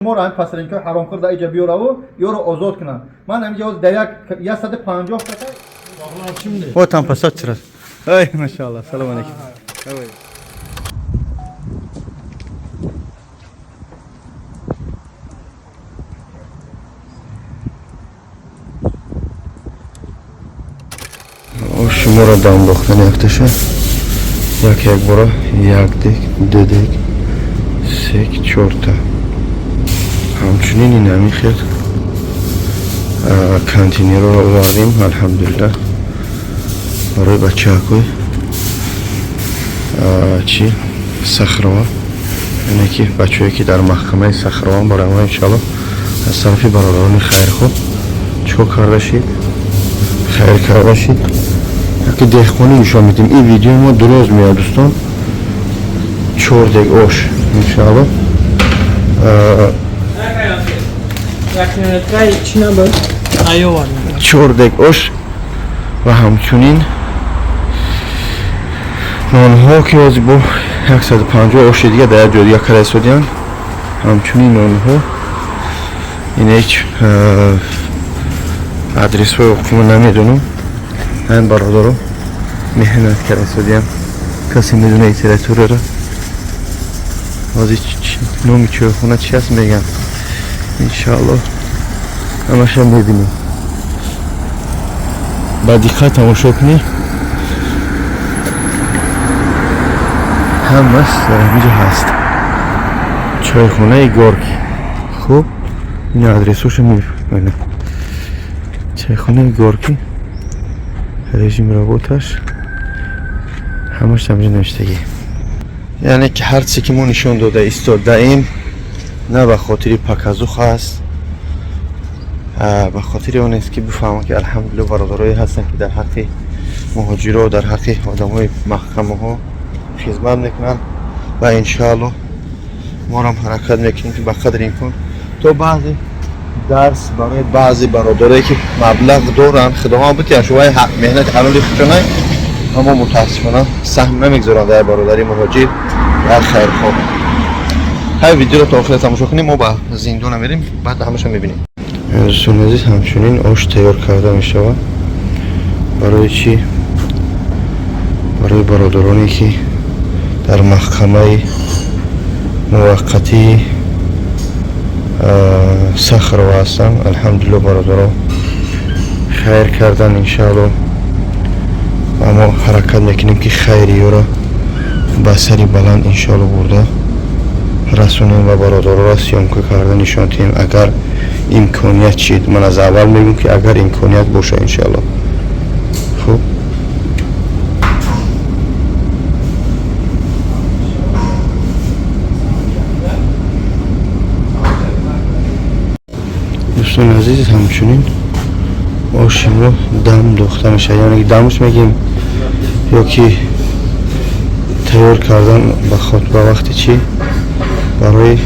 ما را پسرینکو حرام کرده ایجا بیاره و یارو آزاد کنه. من همینجا در یک 150 تا او tam pasat çırar. Ay maşallah. Selam aleyküm. Evet. O şumara dam doktan yaktaşı. Yak bora yakdik, dedik. Sek çorta. Hamçinin inami xiyat. Kantini رو آوردیم الحمدلله برای بچه های چی صخره‌ها یعنی که بچه‌ای که در محکمه صخره‌ها برای ما انشالله از طرف برادران خیر خوب چیکار کرده شید خیر کرده شید یکی دهقانی نشان میدیم این ویدیو ما دراز میاد دوستان 4 دگ آش انشالله چوردک آش و همچنین نانها که از با 150 آش دیگه در جا دیگه کرده سودیان همچنین نانها این هیچ ادرس های اقفون نمیدونم این برادرم مهنت کرده سودیان کسی میدونه ایتراتوره را از نومی چه خونه چی هست میگم انشاءالله همش هم میبینیم با دقت تماشا کنی همش در اینجا هست چایخونه گورکی خوب این آدرسوش میبینیم چایخونه گورکی رژیم رابطش همش همجا نوشتگی یعنی که هر چی که ما نشون داده ایستاده ایم نه به خاطر پاکازوخ هست به خاطر اون است که بفهمم که الحمدلله برادرایی هستن که در حق مهاجرا و در حق آدمای محکمه ها خدمت میکنن و انشاءالله ما هم حرکت میکنیم که به قدر امکان تو بعضی درس برای بعضی برادرایی که مبلغ دارن خدمت بتیان شوی حق مهنت حلال خودشونه اما متاسفانه سهم نمیگذارن در برادری مهاجر در خیر خواب های ویدیو رو تا آخر تماشا کنیم ما با زندون میریم بعد همش میبینیم دوستان عزیز همچنین آش تیار کرده می شود برای چی؟ برای برادرانی که در محکمه موقتی صخره هستن الحمدلله برادران خیر کردن انشاءالله و ما حرکت میکنیم که خیری را به سری بلند انشاءالله برده رسونیم و برادران را سیامکو کرده نشان دهیم اگر امکانیت چید من از اول میگم که اگر امکانیت باشه انشاءالله خوب دوستان عزیز همچنین آشیم رو دم دوخته میشه یعنی دمش میگیم یا که تیار کردن به وقت چی برای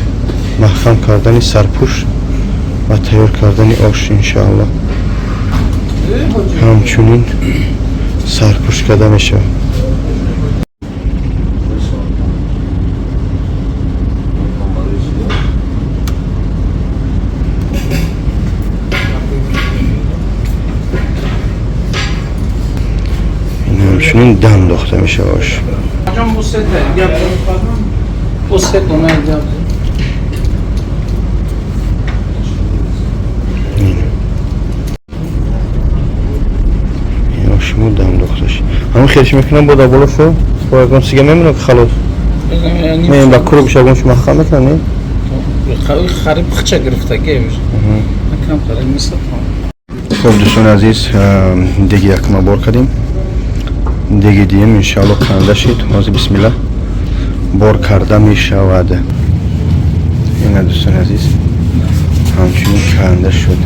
محکم کردن سرپوش و تیار کردن آش انشاءالله همچنین سرپوش کرده میشه این همچنین دم داخته میشه آش شما دم دخترش همون خیرش میکنم با دابلو شو با اگرم سیگه میمونه که خلاص میگم با کرو بشه اگرمش محکم میکنه خریب خچه گرفته گیش کم خریب میسته خب دوستان عزیز دیگه یک ما بار کردیم دیگه دیم انشاءالله کنده شید مازی بسم الله بار کرده میشود این دوستان عزیز همچنین کنده شد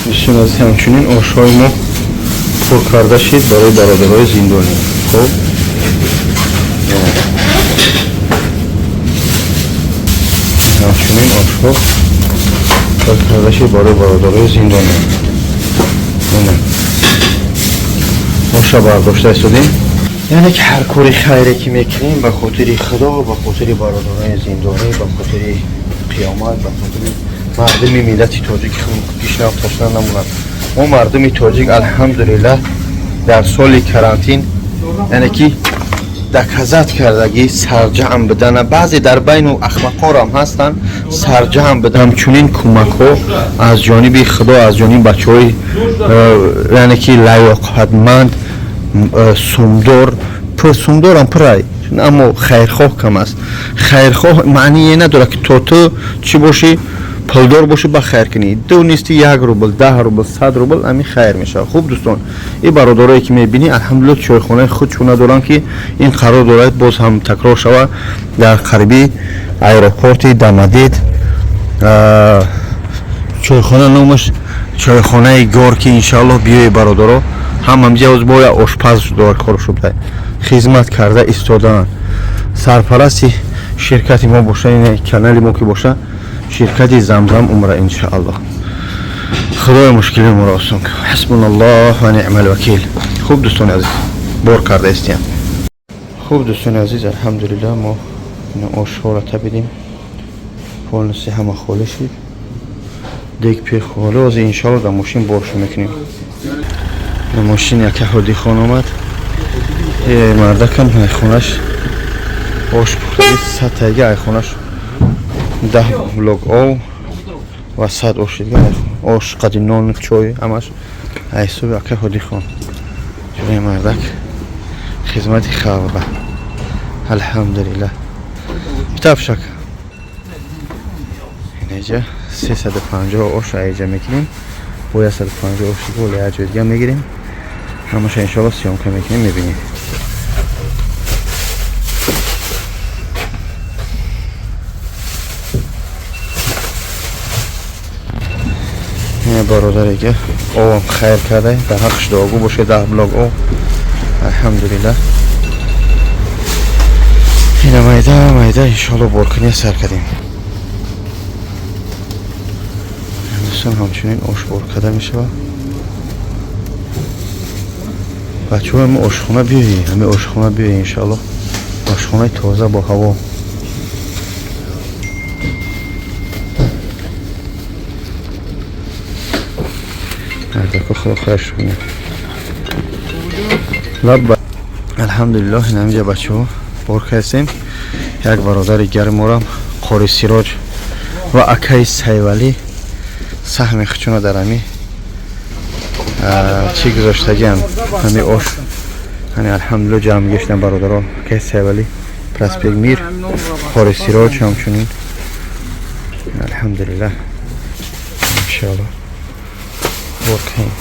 دوستان عزیز همچنین آشهای ما پر کرده شید برای برادرهای زندانی خب ошҳо кардаши барои бародарои зиндони оша бардошта истодем. яъне ки ҳар кори хайре ки мекунем ба хотири худо, ба хотири бародарои зиндонӣ, ба хотири қиёмат, ба хотири мардуми миллати тоҷик пишнав ташна намонад. мо мардуми тоҷик алҳамдулиллаҳ дар соли карантин яъне ки даказат кардагӣ сарҷамъ бидана, баъзе дар байну ахмақорам ҳастанд, сарҷамъ бидан ҳамчунин кӯмакҳо аз ҷониби худо, аз ҷониби бачаҳои яъне ки лаёқатманд, сумдор, сумдорам пурай, аммо хайрхоҳ кам аст. Хайрхоҳ маъние надорад ки то ту чӣ бошӣ, пулдор бошӣ ба хайр кунӣ. ду нисти 1 рубл, 10 рубл, 100 рубл ами хайр мешавад. хуб дӯстон, ин бародарое ки мебинӣ алҳамдулиллаҳ чойхонаи худшона доранд ки ин қарор дорад боз ҳам такрор шавад дар қариби аэропорти Дамадид. чойхона номаш чойхонаи Горки. иншааллоҳ биёед бародаро, ҳам ҳамҷа оз боя ошпаз дор кор шуда хизмат карда истодаанд. сарпарасти ширкати мо боша, ин канали мо ки боша, ширкати Замзам умра иншааллоҳ. худои мушкили моро осон кун. ҳасбуналлоҳ ва ниъмал вакил. хуб дӯстони азиз, бор карда истем. хуб дӯстони азиз, алҳамдулиллаҳ мо ин ошҳоро табидем. полниси ҳама холӣ шид. дег пе холӣ. ҳозир иншааллоҳ дар мошин боршо мекунем. дар мошин яка ҳодихон омад. мардакам айхонаш ош пухтаги 100 тайга айхонаш 10 блок ов ва 100 ош дига ош қади нон чой ҳамаш айсоби яка ҳодихон. чураи мардак хизмати халқа. алҳамдулиллаҳ. битафшак инҷа 350 ош айҷа мекунем. бо 150 ош дига оли аҷо дига мегирем. ҳамаша иншоаллоҳ сиёмка мекунем, мебинем. бародарега овам хайр карда дар ҳаққиш дуогӯ боше. 10 блок ов алҳамдулиллаҳ. ина майда майда иншоаллоҳ боркунӣ сар кардем. дӯстон ҳамчунин ош бор карда мешавад. бачаҳо ҳам ошхона биёед, ҳами ошхона биёед иншааллоҳ. ошхонаи тоза бо ҳаво. алҳамдулиллаҳ ин ҳамҷа бачаҳо бор кардем. як бародари гарморам Қори Сироҷ ва акаи Сайвалӣ саҳми хучуна дар ҳами чӣ гузоштагиам ҳами ош. ҳани алҳамдулиллаҳ ҷамъ гештам бародарон акаи Сайвалӣ, Проспект Мир, Қори Сироҷ ҳамчунин алҳамдулиллаҳ иншааллоҳ бор кардем.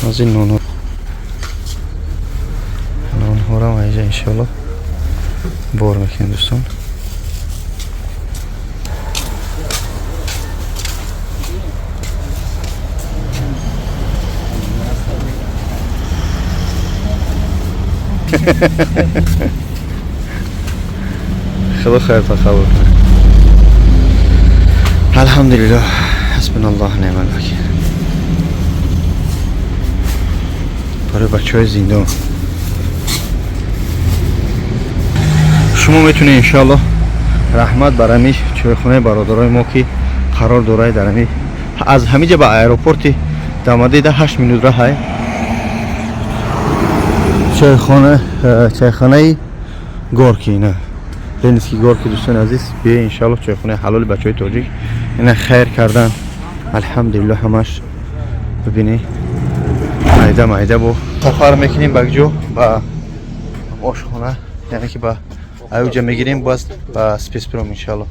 از این نانها را اینجا انشالله بار میکنیم دوستان. خدا خیرتان قبول کنه. الحمدلله حسبنا الله نعم الوکیل. برای بچه‌های زندان شما میتونید انشالله رحمت برای چایخانه برادرای ما که قرار داره در همی از همینجا به ایروپورت دامادید 8 منوت راه های. چایخانه گورکی نه لنسکی گورکی دوستان عزیز بیا انشالله چایخانه حلال بچهای تاجیک اینا خیر کردن الحمدلله همش. ببینید مایده با سفر میکنیم بگجو با آشخانه یعنی که با اوجا میگیریم باز با سپیس پروم انشالله.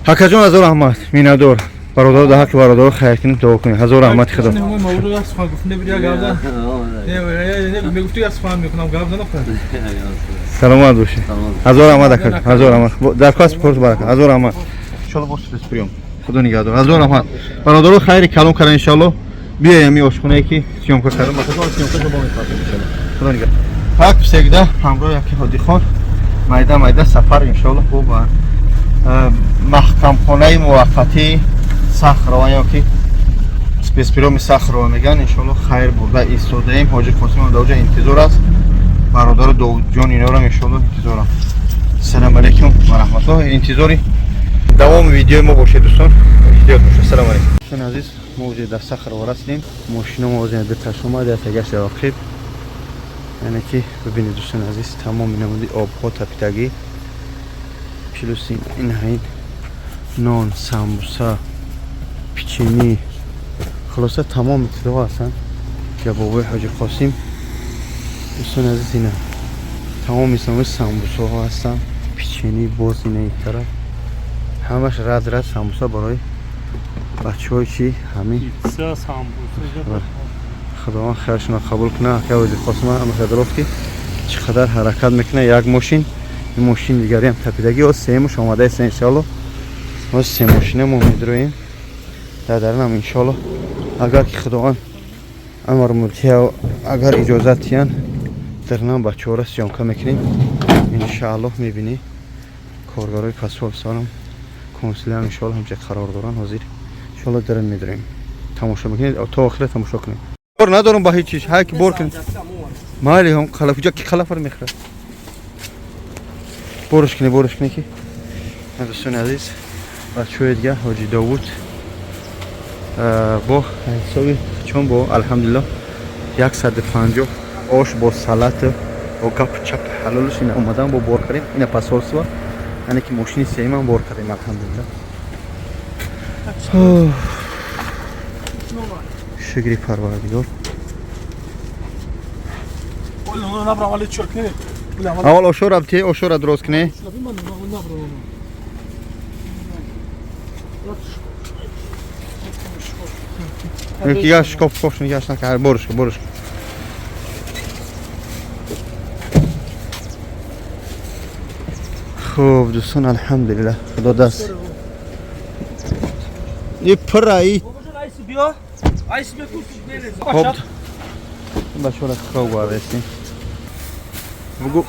حکا جون هزار رحمت مینادور برادر ده حق برادر خیر کنیم دعا کنیم. هزار رحمت خدا. موضوع یک سخن گفتن بیا گاودا. نه میگفتی یک سخن میکنم گاودا نکنم. سلامت باشی. هزار رحمت اکر. هزار رحمت. درخواست بپرس برک. هزار رحمت. Иншалло бо спецприём. Худо нигоҳдор. Аз рахмат. Бародаро хайри калом кардем иншалло. Биёем ин ошхонае ки сёмка кардем. Масалан сёмка ҷо бо мефармем иншалло. Худо нигоҳдор. Так всегда ҳамроҳ яки ҳодихон майда сафар иншалло бо ба маҳкамхонаи муваққатии Сахрова ёки спецприёми Сахрова меган иншалло хайр бурда истодаем. Ҳоҷи Қосим ҳам дар ҷо интизор аст. Бародару Довудҷон инорам иншалло интизорам. Ассалому алайкум ва раҳматуллоҳ. Интизори давоми видеои мо бошед дӯстон. Эҳтиёт бошед. Ассалому алайкум. Дӯстон азиз, мо ҳозир дар Сахрова растем. Мошинамо ҳозир беташ омад, як гашт охир. Яъне ки бибинед дӯстон азиз, тамоми намуди обҳо тапидагӣ. Плюс ин ҳаин нон, самбуса, печени, хулоса тамом иттилоъ ҳастанд. Кабобои Ҳоҷи Қосим. Дӯстон азиз, ина тамоми самбусаҳо ҳастанд. Печени боз ина ин тараф. ҳамаш рад самбуса барои бачаҳои чи ҳамин худованд хайршона қабул кунад. Ака Ҳоҷи Қосим ҳам хадрост ки чӣ қадар ҳаракат мекунад. Як мошин, ин мошини дигари ҳам тапидагӣ оз семуш омадаест иншалло. Оз се мошина мо медроем. Дадарнам иншалло агар ки худованд амр мултия агар иҷозат диҳанд дарнам бачаҳоро сёмка мекунем. Иншаалло мебинӣ коргарои посольствоам консулиям иншалло ҳамче қарор доранд. ҳозир иншалло дарам медроем. Тамошо мекунед то охира тамошо кунем. Бор надорам ба ҳеҷ чиз. ҳай ки бор кунем. майли ҳам қалафуҷа ки қалафар мехӯрад. Борш кунем ки. Дӯстони азиз, бачаҳои дигар Ҳоҷи Довуд бо ҳисоби чон бо алҳамдулиллаҳ 150 ош бо салата бо гап чап ҳалолш ина омадан бо бор кардем. Ина посольство яъне ки мошини сеюмам бор кардем алҳамдулиллаҳ. шукри Парвардигор. аввал ошо рафтӣ, ошоро дроз кунӣ. Я шкоф нигаш накард. Борш. Хуб, дӯстон алҳамдулиллаҳ. Худо даст. И пураи. Хуб. Бачаҳоро хоб гардестем. Бугу.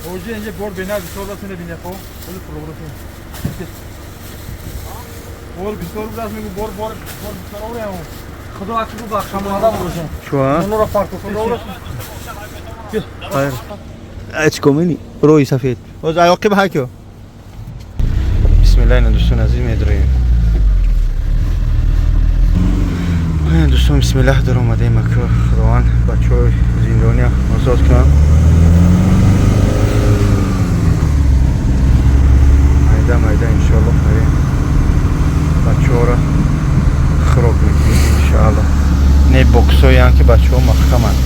Hoje em dia bor benar bisor sene binne ko. Ol program. Ol bisor biraz mı bor bisor oraya o. Xudo akı bu akşam ada vuracağım. Şu an. Onlara farklı fotoğraf. Hayır. Açkomini. Roy safet. Oz ayaqib hakiyo. Bismillah do'ston aziz medroyim. Do'ston bismillah dar omadem aka Xudovand bachoi zindoniya ozod kunad. Mayda inşallah hayır. Bachora xarob mekinیم inşallah. Ne boksoyan ki bachor mahkaman.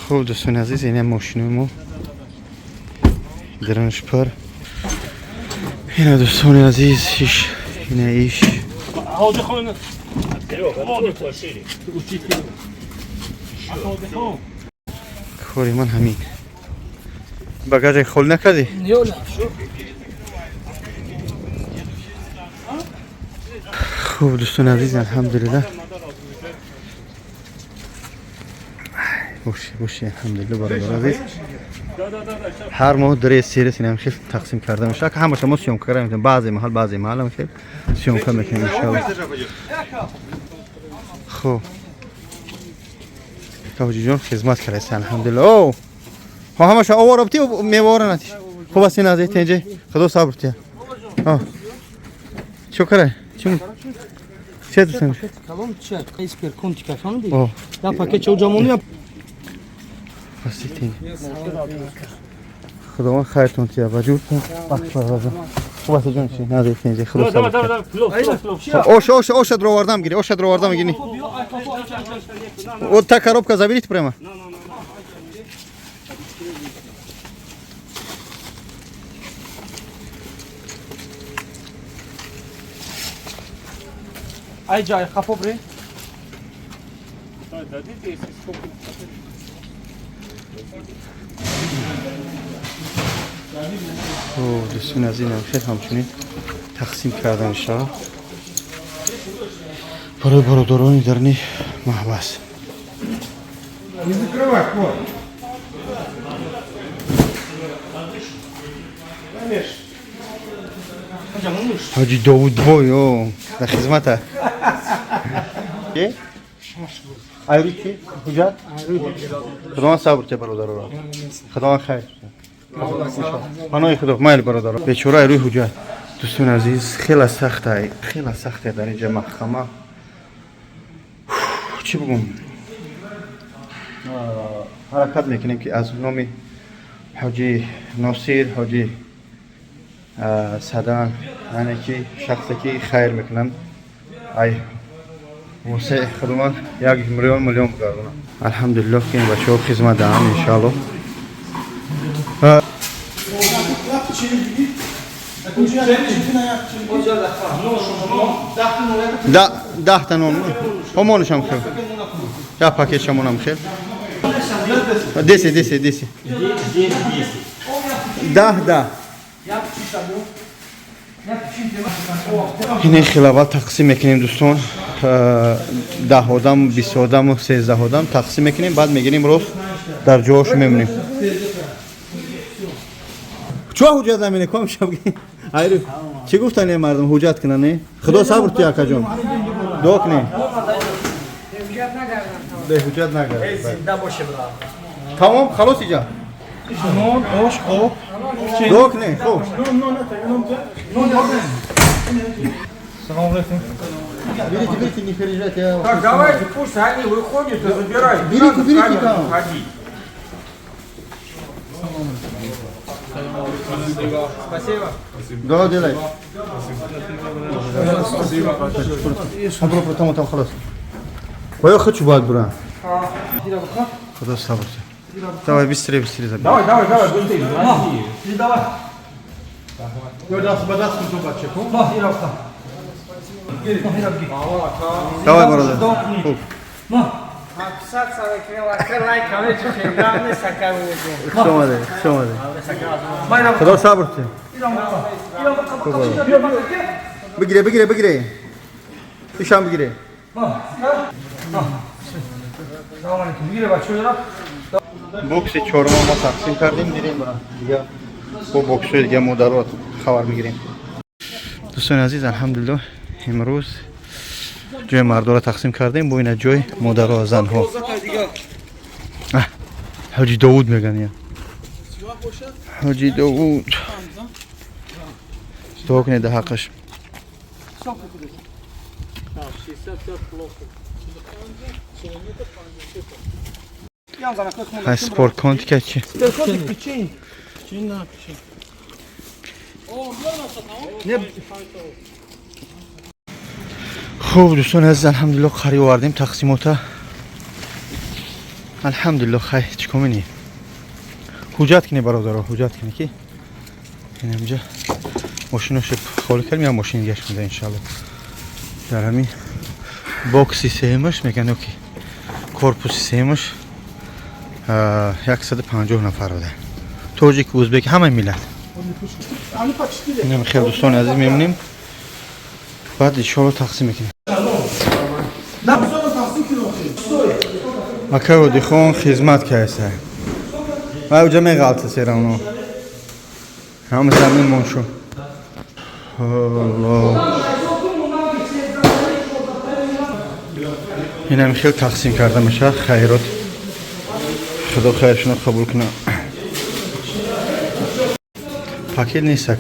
خوب دوستان عزیز این ماشینمو درنش پر این دوستان عزیز ایش کاری من همین باگاج خول نکردی؟ خوب دوستان عزیز الحمدلله بوشی الحمدلله برادر عزیز هر ماه دری سیرت اینم خیلی تقسیم کرده میشه که همه شما سیام کردیم بعضی محل هم خیلی سیام کنیم ان شاء الله. خب کاوجی جان خدمت کردید الحمدلله. او ها همش آوار ابتی و میواره نتیش خوب است این از اینجا خدا صبر تیا ها شکر چون چه دوستان کلام چه اسپر کنتی که خانم دی او یا پاکت چه جامونی بسیتین خداوند خیرتون تیا وجود کن خوب است جان چی نازی اینجا خدا صبر اوش درو واردم گیری اوش درو واردم گیری او تا коробка заберите прямо. Ай джай хапо бре. دوستان از این خیلی همچنین تقسیم کردن شد برای برادرانی در نی محبس. Не закрывай, вот. حاجی داوود بای در خدمت چی؟ ایرو چی؟ حجت؟ خدا صبر چه برادر را خدا خیر پناه خدا مایل برادر را بیچاره ایروی حجت. دوستان عزیز خیلی سخته در اینجا محکمه. چی بگم حرکت میکنیم که از نام حاجی ناصر حاجی صدان یعنی که شخصی که خیر میکنن ای واسه خدمت 1 میلیون بگردونم. الحمدلله که این بچه ها خدمت دارن انشالله. ده تا نون همونش هم خیل یا پاکت همون هم خیل 10 10 این خیلی اول تقسیم میکنیم دوستان 10 آدم 20 آدم و 13 آدم تقسیم میکنیم بعد میگیریم روز در جاش میمونیم. چه حجت زمینه کام شب ایرو چی گفتن این مردم حجت کنن نه خدا صبر تو اکا جون دوک نه به حجت نگرد زنده باشه برادر تمام خلاص اینجا نون آش خوب دوک نه خوب Салам алейкум. Берите, не переезжайте. Так, давайте, пусть они выходят и забирают. Берите там. Спасибо. Да, делай. Спасибо. Там خلاص. Я хочу бать, брат. Куда сабр? Давай быстрее забей. Давай, быстрее. Давай. Давай, брат. Все, Куда сабр? بگیره. پیشم بگیره. بوکس چهارم ما تقسیم کردیم دیدیم برام دیگه با بوکس دیگه مدارات خبر میگیریم. دوستان عزیز الحمدلله امروز جای مردا را تقسیم کردیم با این جای مدارا زن ها. حاجی داوود میگن یا حاجی داوود تو کنید حقش های سپورت کنتی که چی؟ خوب دوستان عزیز الحمدلله قری آوردیم تقسیماتا الحمدلله خیلی چیکار می‌کنی؟ حجت کنی برادرها حجت کنی که این اینجا ماشینش خالی کردیم یا ماشین گشت میده انشالله در همین باکسی سهمش میگن اوکی کورپوسی سهمش 150 نفر بوده تاجیک ازبک همه ملت اینم خیلی دوستان عزیز میمونیم بعد انشالله تقسیم میکنیم مکه و دیخون خدمت کردن و اوجا میغلطه سیرانو همه زمین منشو الله اینم خیلی تقسیم کرده میشه خیرات خدا خیرشون قبول کنه پاکت نیست که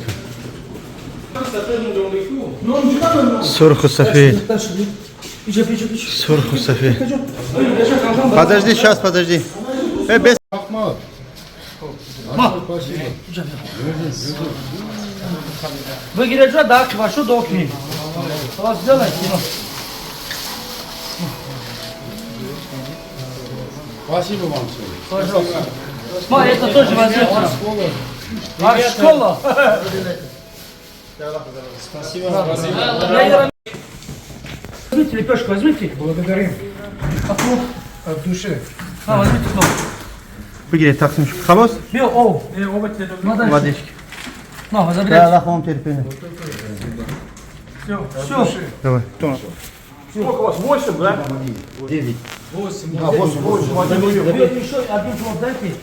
سرخ و سفید سرخ و سفید подожди сейчас подожди без Выгребай, да, вашу докни. Вот сделайте. Спасибо вам. Пожалуйста. Смотри, это тоже возьмите. А школа? Спасибо. Возьмите лепешку, возьмите. Благодарим. ها возьми тут. بگیرید تقسیم شد خلاص بيو او ما بعدش ما لا забирай. لا خواهم терпение Все. давай то Сколько у вас? 8, да? 9 Заберите еще один плод, дайте.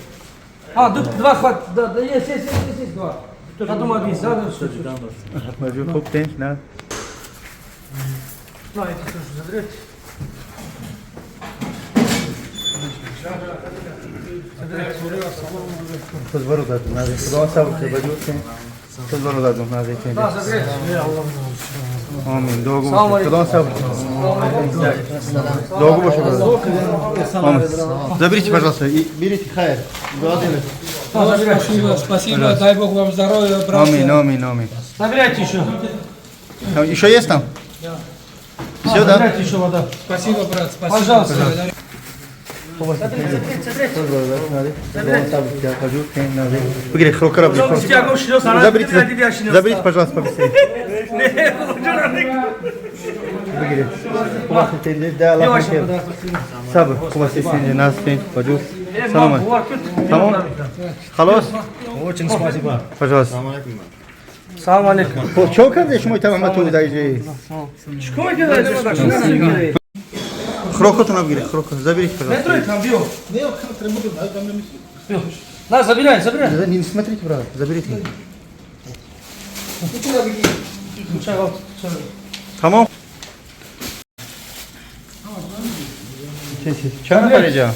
А, два хватит. Да, есть два. Я думаю, один. Да, все. موجود خوب تنش نه На, эти тоже заберете. تزبرو دادم نه خدا صبر کنه بجوز تزبرو دادم نه دیگه Да, заберете. آمین دوگو Salam باشه خدا صبر کنه دوگو باشه آمین заберите пожалуйста и берите хайр дуа делайте Да, заберете. Спасибо, спасибо, дай Бог вам здоровья, брат. амин амин амин Заберете еще. еще есть там все да Заберете еще вода. Спасибо, брат, спасибо. Пожалуйста. بگیرید خروکر заберите пожалуйста побыстрее بگیرید خوب است تنده ده الله خیر صبر خوب است تنده ناز تنده بجوز سلام تمام خلاص Очень спасибо. пожалуйста Салам алейкум. что کرده شما تمام تو دایجی Что делаете? خروکتون رو بگیرید خروک заберите пожалуйста Метро там бил. На, забирай. не смотрите брат заберите tamam چند نفر اینجا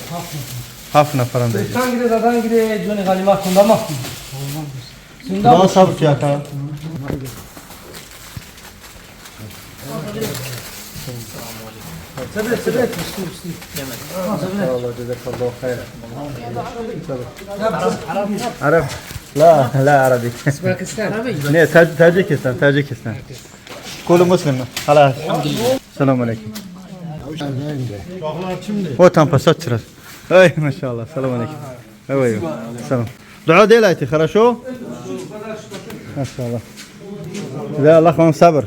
7 نفرم دیگه Sen gide Johnny Halima kunda mı? خدا صبر کیا تا Забирай. الله جزاك الله خير عرب لا عربي نه تاجيكستان كل مسلم خلاص السلام عليكم هو там посадчер ай ما شاء الله السلام عليكم ايوه سلام دعاء делайте хорошо ما شاء الله لا الله вам صبر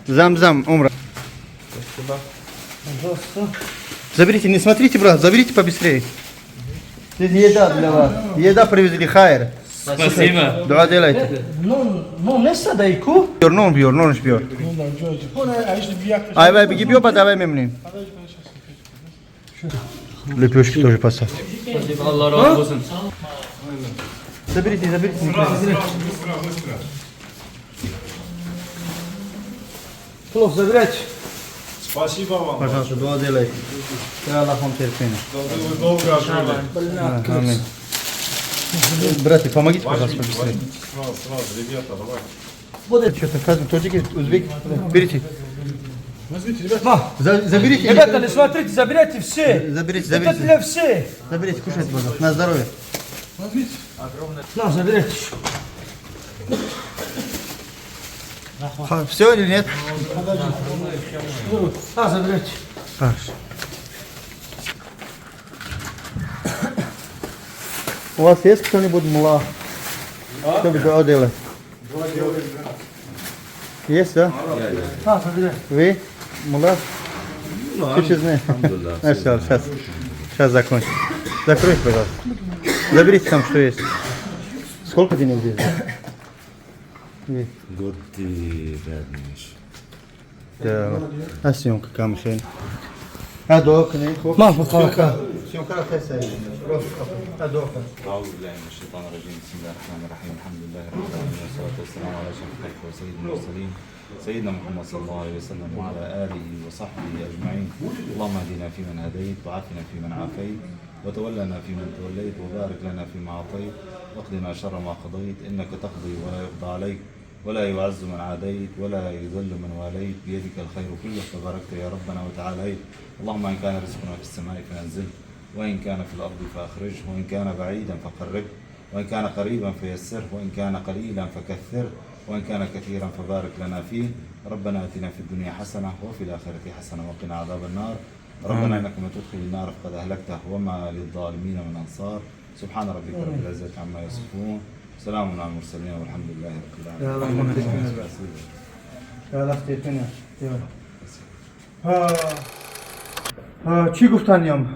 зам умра заберите не смотрите брат заберите побыстрее здесь еда для вас еда привезли хайр Спасибо. دعاء делайте Ну, не садайку. Biyor, biyor. Ay bir gibiyor, давай memnun. Лепешки тоже поставьте. Allah razı olsun. Заберите. Плов забирайте. Спасибо вам. Пожалуйста, дуа делайте. Я Аллах вам терпение. Чтобы вы долго жили. Аминь. Братья, помогите, пожалуйста, побыстрее. Сразу, ребята, давайте. Вот что-то сказано, таджики, узбеки, берите. На. Заберите. Ребята, не смотрите, забирайте все. Заберите. Это для всех. Заберите, кушайте, пожалуйста. На здоровье. На, забирайте. Все или нет? На, забирайте. Хорошо. У вас есть кто-нибудь мула? Чтобы дуа делать? Есть, да? На, забирай. Вы? Мула? Чуть-чуть знаете. Сейчас закончим. Закройте, пожалуйста. Заберите там, что есть. Сколько денег здесь? Вы? Да. А съемка камышей? А дока, не? На, пока. Съемка красивая. А дока. أعوذ بالله من الشيطان الرجيم بسم الله الرحمن الرحيم الحمد لله رب العالمين والصلاة والسلام على أشرف الخلق وسيد المرسلين سيدنا محمد صلى الله عليه وسلم وعلى آله وصحبه أجمعين اللهم اهدنا فيمن هديت وعافنا فيمن عافيت وتولنا فيمن توليت وبارك لنا فيما أعطيت واقضنا شر ما قضيت إنك تقضي ولا يقضى عليك ولا يعز من عاديت ولا يذل من واليت بيدك الخير كله تباركت يا ربنا وتعاليت اللهم إن كان رزقنا في السماء فأنزله وإن كان في الأرض فأخرجه وإن كان بعيدا فقربه وإن كان قريبا فيسره وإن كان قليلا فكثره وإن كان كثيرا فبارك لنا فيه ربنا آتنا في الدنيا حسنة وفي الآخرة حسنة وقنا عذاب النار ربنا إنك من تدخل النار فقد أهلكته وما للظالمين من أنصار سبحان ربك رب العزة عما يصفون سلام على المرسلين والحمد لله رب العالمين Allah terpene. چی گفتنیم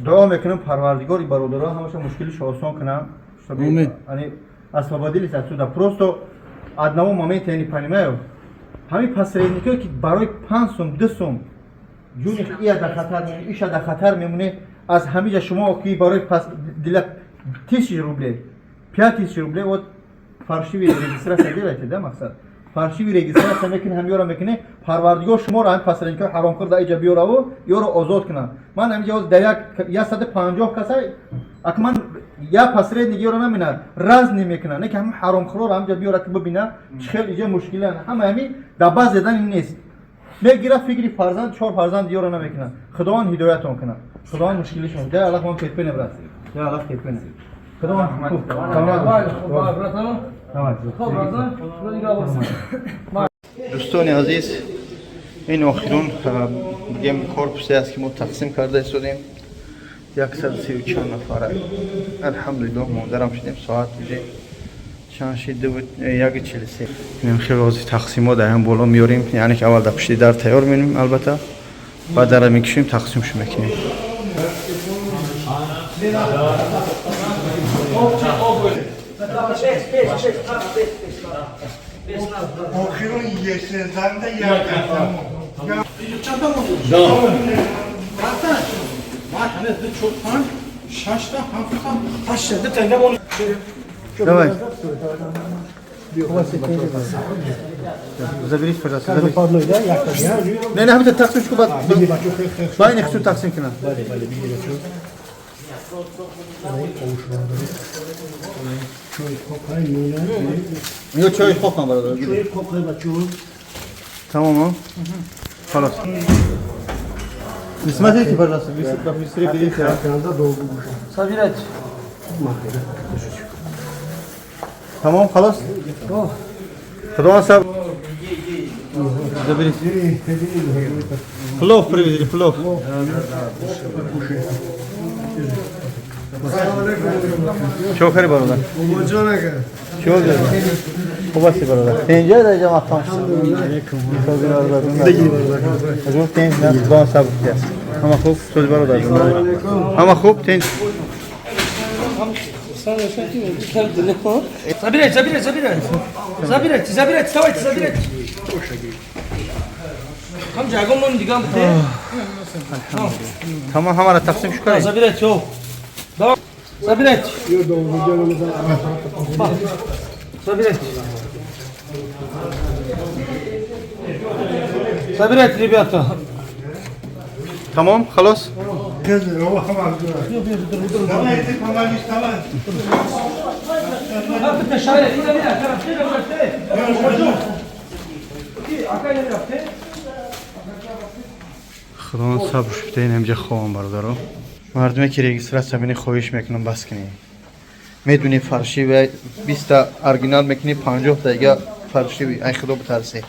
دعا میکنم پروردگار برادرها همشون مشکلش آسان کنه آمین. یعنی освободились отсюда просто одного момента я не понимаю همین посредники که برای 5 сом 2 сом جونش ای در خطر میمونه ایش در خطر میمونه از همه شما که برای دیل 1000 рублей 5000 рублей вот фальшивый регистрация делаете да мақсад фальшивый регистрация میکنه هم یارو میکنه پروردگار شما رو هم посредники حرام کرده اینجا بیاره و یارو آزاد کنه من همینجا در یک 150 کسا اگه من یا посредники یارو نمینا راز نمیکنه نه که هم حرام خور رو همینجا بیاره که ببینه چه اینجا مشکله همه همین در باز زدن این نیست میگیره فکری فرزند 4 فرزند یارو نمیکنه خداوند هدایتون کنه خداوند مشکلشون ده الله من پیت پنه برات ده الله پیت پنه خداوند دوستان عزیز این آخرون بگیم کورپسی است که ما تقسیم کرده شدیم 134 نفره الحمدلله مادرم شدیم ساعت بوده چند شده بود 1:43 این خیلی از تقسیمات هم بالا میاریم یعنی که اول در پشت در تیار می‌کنیم البته بعد در میکشیم تقسیمش میکنیم آخرون یه زنده یک давай заберись пожалуйста не не همین تقسیم شو بعد با این خصوص تقسیم کنن یا چای خوب کن برادر تمام ها خلاص смотрите пожалуйста быстрее берите собирайте تمام خلاص خداوند صاحب заберись плов привезли плов چه خری برادر چه داری خوب هستی برادر اینجا در اینجا مقام بگیر برادر از تین نه خداوند صاحب است همه خوب سوز برادر همه خوب تین забирайте, вставайте, забирайте. Там жагон мон дигам бите. Tamam hamara taksim şu kadar. Забирайте, о. Давай. Забирайте. Забирайте. Забирайте, ребята. Tamam, خلاص. خداوند صبرش بده این همجا خوام برادرو مردمی که رجیستراسیون بینی خواهش میکنم بس کنی میدونی فرشی و 20 تا ارگینال میکنی 50 تا دیگه فرشی بی ای خدا بترسی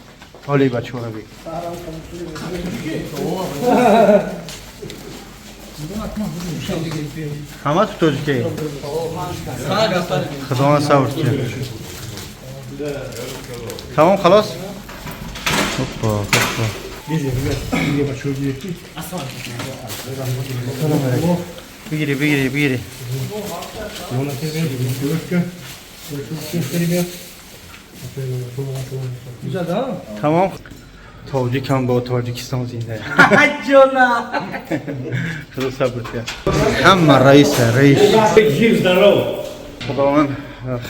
حالی بچه ها رو بی همه تو توجیه خداوند صبرش بده تمام خلاص هوپا هوپا بگیری تمام تاجیک هم با تاجیکستان زنده خدا صبر کرد همه رئیس خداوند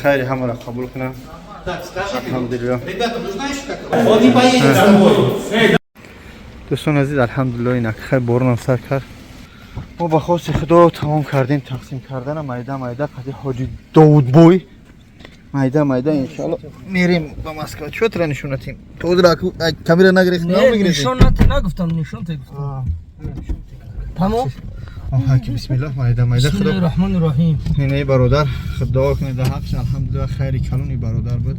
خیلی همه را قبول کنم الحمدلله دوستان عزیز الحمدلله اینک خیلی بارون سر کرد ما با خواست خدا تمام کردیم تقسیم کردن مایده قضیه حاجی داود بوی مایده انشالله میریم با مسکو چطور نشونتیم تو در کامera نگرفت نمیگیری نشون نگفتم نشون گفتم تمام که بسم الله مایده بسم الله خدا الرحمن الرحیم اینه برادر خدا کنه در حقش الحمدلله خیلی کلونی برادر بود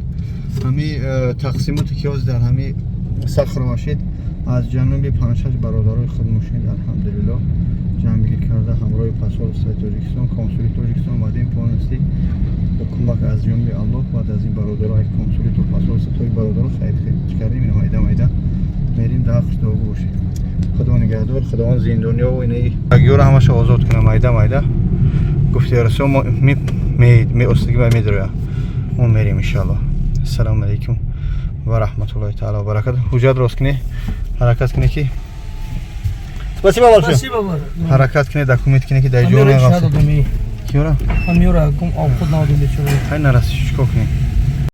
همین تقسیماتی که از در همین صخره باشید از جنوب 5-6 برادرای خود مشید الحمدلله جمعی کرده همراه پاسپورت تاجیکستان کنسولیت تاجیکستان اومدیم پانستی با کمک از جنب الله بعد از این برادرای کنسولیت و پاسپورت توی برادر خیلی کردیم این مایده میریم در حقش دعا باشید خدا نگهدار. خداوند زندونیا و اینه اگیور همش آزاد کنه майда گفتی رسول ما می استگی و میدرویا ما میریم ان شاء الله. السلام علیکم و رحمت الله تعالی و برکاته. حجت راست کنی حرکت کنی کی спасибо большое. Спасибо, брат. حرکت کنی دکومنت کنی که در Амира جون шадо дами. کیورا Амира гум об худ наводим бечора. хай нараси чико کنی